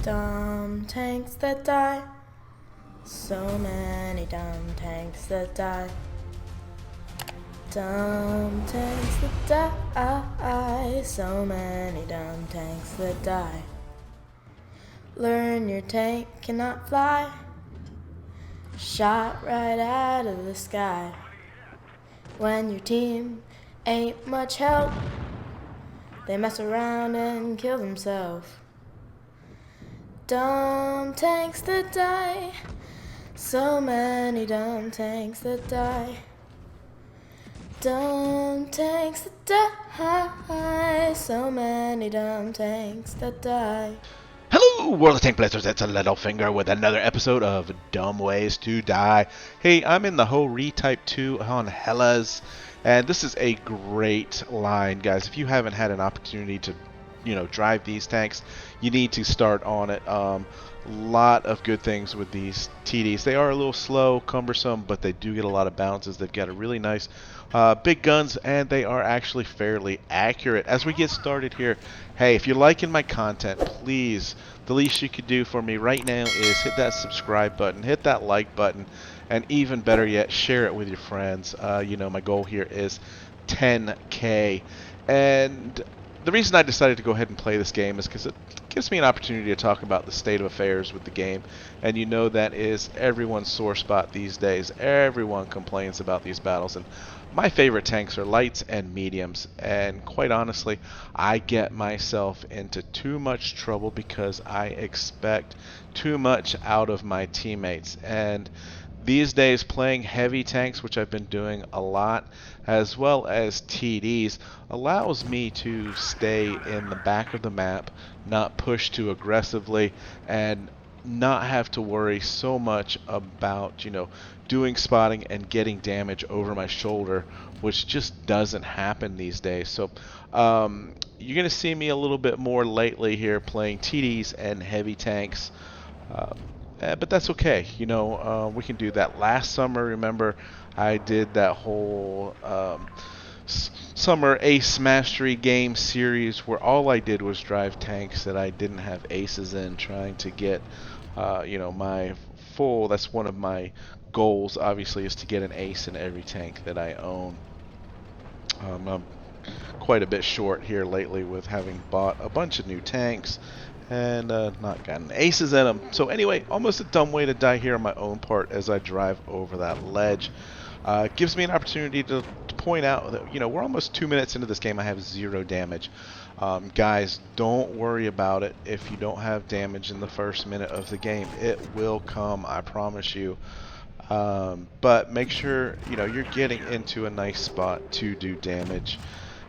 Dumb tanks that die. So many dumb tanks that die. Dumb tanks that die. So many dumb tanks that die. Learn your tank cannot fly. Shot right out of the sky. When your team ain't much help, they mess around and kill themselves. Dumb tanks that die. So many dumb tanks that die. Dumb tanks that die. So many dumb tanks that die. Hello, World of Tank Blitzers. It's a Littlefinger with another episode of Dumb Ways to Die. Hey, I'm in the Ho-Re Type 2 on Hellas, and this is a great line, guys. If you haven't had an opportunity to, drive these tanks, you need to start on it. Lot of good things with these TDs. They are a little slow, cumbersome, but they do get a lot of bounces. They've got a really nice big guns, and they are actually fairly accurate. As we get started here, hey, if you're liking my content, please, the least you could do for me right now is hit that subscribe button, hit that like button, and even better yet, share it with your friends. My goal here is 10K. And the reason I decided to go ahead and play this game is because it gives me an opportunity to talk about the state of affairs with the game. And that is everyone's sore spot these days. Everyone complains about these battles. And my favorite tanks are lights and mediums. And quite honestly, I get myself into too much trouble because I expect too much out of my teammates. And these days, playing heavy tanks, which I've been doing a lot, as well as TDs, allows me to stay in the back of the map, not push too aggressively, and not have to worry so much about, doing spotting and getting damage over my shoulder, which just doesn't happen these days. So you're going to see me a little bit more lately here playing TDs and heavy tanks. But that's okay. We can do that. Last summer, remember, I did that whole summer ace mastery game series where all I did was drive tanks that I didn't have aces in, trying to get, my full. That's one of my goals, obviously, is to get an ace in every tank that I own. I'm quite a bit short here lately with having bought a bunch of new tanks and not gotten aces in them. So anyway, almost a dumb way to die here on my own part as I drive over that ledge. Gives me an opportunity to point out that, we're almost 2 minutes into this game. I have 0 damage. Guys, don't worry about it if you don't have damage in the first minute of the game. It will come, I promise you. But make sure, you're getting into a nice spot to do damage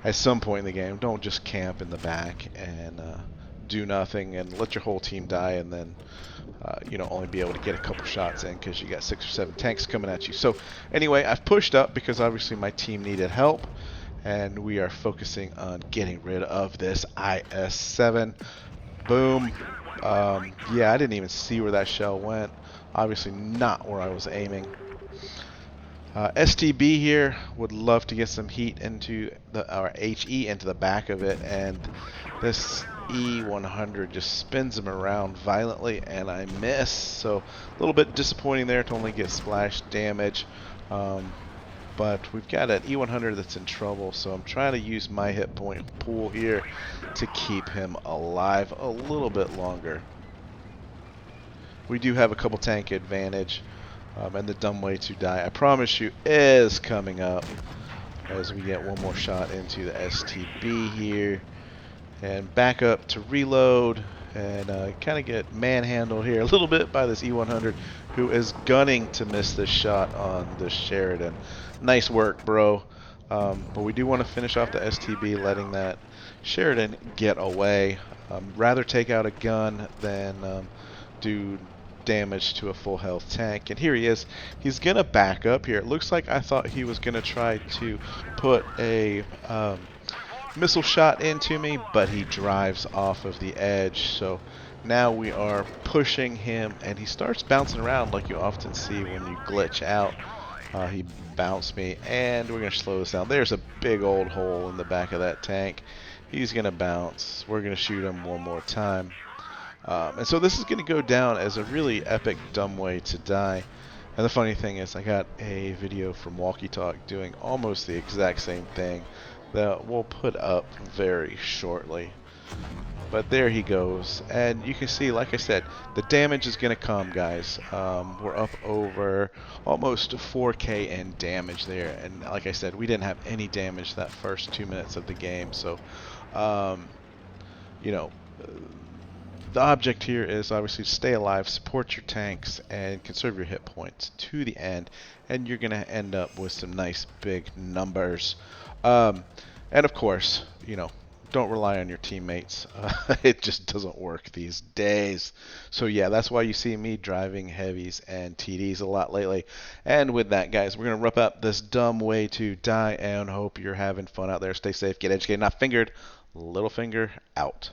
at some point in the game. Don't just camp in the back and do nothing and let your whole team die and then only be able to get a couple shots in because you got 6 or 7 tanks coming at you. So anyway, I've pushed up because obviously my team needed help, and we are focusing on getting rid of this IS-7. Boom. Yeah, I didn't even see where that shell went. Obviously not where I was aiming. STB here would love to get some heat into our HE into the back of it, and this E100 just spins him around violently, and I miss. So a little bit disappointing there to only get splash damage. But we've got an E100 that's in trouble, so I'm trying to use my hit point pool here to keep him alive a little bit longer. We do have a couple tank advantage. And the dumb way to die, I promise you, is coming up as we get one more shot into the STB here. And back up to reload and kind of get manhandled here a little bit by this E100, who is gunning to miss this shot on the Sheridan. Nice work, bro. But we do want to finish off the STB, letting that Sheridan get away. Rather take out a gun than do damage to a full health tank. And here he is. He's gonna back up here. It looks like I thought he was gonna try to put a missile shot into me, but he drives off of the edge. So now we are pushing him, and he starts bouncing around like you often see when you glitch out. He bounced me, and we're gonna slow this down. There's a big old hole in the back of that tank. He's gonna bounce. We're gonna shoot him one more time. And so this is going to go down as a really epic dumb way to die. And the funny thing is I got a video from Walkie Talk doing almost the exact same thing that we'll put up very shortly. But there he goes, and you can see, like I said, the damage is going to come, guys. We're up over almost 4K in damage there, and like I said, we didn't have any damage that first 2 minutes of the game, so, you know, the object here is obviously to stay alive, support your tanks, and conserve your hit points to the end, and you're going to end up with some nice big numbers. And of course, don't rely on your teammates. It just doesn't work these days. So yeah, that's why you see me driving heavies and TDs a lot lately. And with that, guys, we're going to wrap up this dumb way to die, and hope you're having fun out there. Stay safe, get educated, not fingered. Littlefinger out.